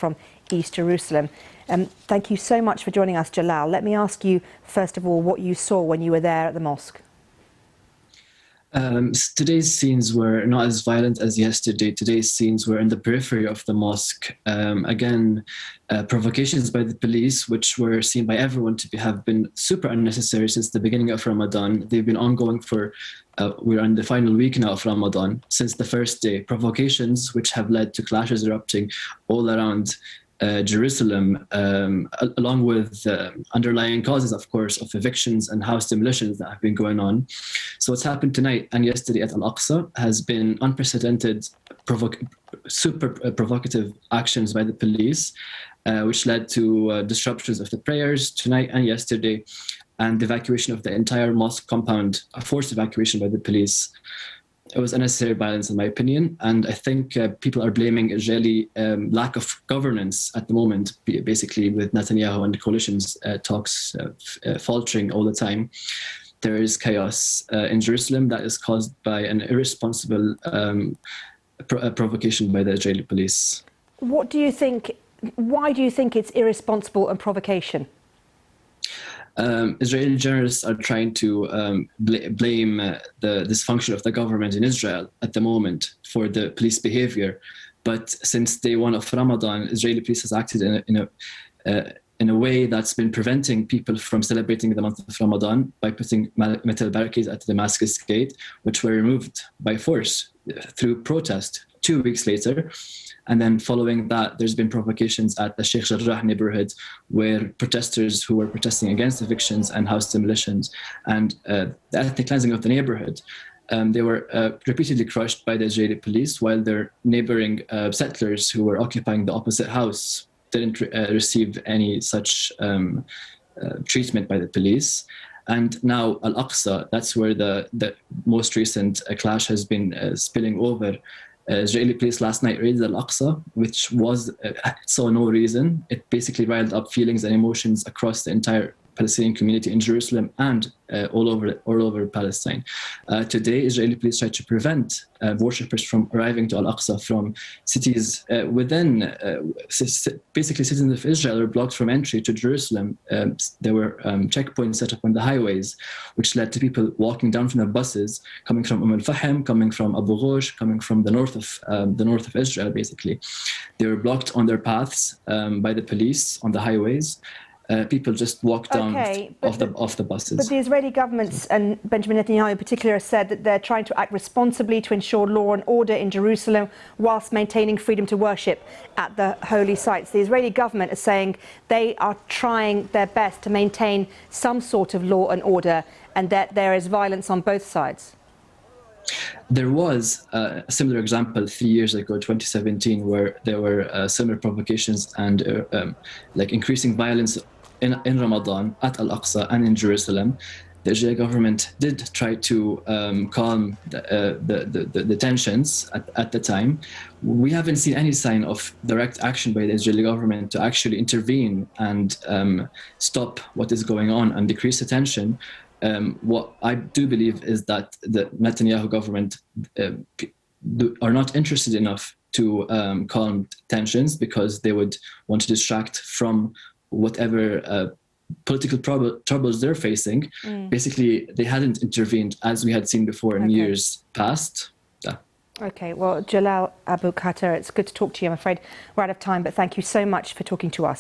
from East Jerusalem. Thank you so much for joining us, Jalal. Let me ask you, first of all, what you saw when you were there at the mosque. Today's scenes were not as violent as yesterday. Today's scenes were in the periphery of the mosque. Provocations by the police, which were seen by everyone to have been super unnecessary since the beginning of Ramadan. They've been ongoing for, we're in the final week now of Ramadan, since the first day. Provocations which have led to clashes erupting all around Jerusalem, along with underlying causes, of course, of evictions and house demolitions that have been going on. So what's happened tonight and yesterday at Al-Aqsa has been unprecedented, super provocative actions by the police, which led to disruptions of the prayers tonight and yesterday, and the evacuation of the entire mosque compound, a forced evacuation by the police. It was unnecessary violence, in my opinion, and I think people are blaming Israeli lack of governance at the moment, basically with Netanyahu and the coalition's talks faltering all the time. There is chaos in Jerusalem that is caused by an irresponsible provocation by the Israeli police. What do you think? Why do you think it's irresponsible and provocation? Israeli journalists are trying to blame the dysfunction of the government in Israel at the moment for the police behavior. But since day one of Ramadan, Israeli police has acted in a way that's been preventing people from celebrating the month of Ramadan by putting metal barricades at the Damascus gate, which were removed by force through protest 2 weeks later. And then following that, there's been provocations at the Sheikh Jarrah neighborhood, where protesters who were protesting against evictions and house demolitions and the ethnic cleansing of the neighborhood, they were repeatedly crushed by the Israeli police, while their neighboring settlers who were occupying the opposite house didn't receive any such treatment by the police. And now Al-Aqsa, that's where the most recent clash has been spilling over. Israeli police last night raided Al-Aqsa, which was, saw no reason. It basically riled up feelings and emotions across the entire Palestinian community in Jerusalem and all over Palestine. Today, Israeli police tried to prevent worshippers from arriving to Al-Aqsa from cities within, basically citizens of Israel were blocked from entry to Jerusalem. There were checkpoints set up on the highways, which led to people walking down from the buses, coming from Al-Fahim, coming from Abu Ghosh, coming from the north of Israel, basically. They were blocked on their paths by the police on the highways. People just walk down off the buses. But the Israeli government and Benjamin Netanyahu in particular has said that they're trying to act responsibly to ensure law and order in Jerusalem whilst maintaining freedom to worship at the holy sites. The Israeli government is saying they are trying their best to maintain some sort of law and order, and that there is violence on both sides. There was a similar example 3 years ago, 2017, where there were similar provocations and like increasing violence in Ramadan at Al-Aqsa and in Jerusalem. The Israeli government did try to calm the tensions at the time. We haven't seen any sign of direct action by the Israeli government to actually intervene and stop what is going on and decrease the tension. What I do believe is that the Netanyahu government are not interested enough to calm tensions, because they would want to distract from whatever political troubles they're facing. Basically, they hadn't intervened as we had seen before in years past. Okay, well, Jalal Abu Khater, it's good to talk to you. I'm afraid we're out of time, but thank you so much for talking to us.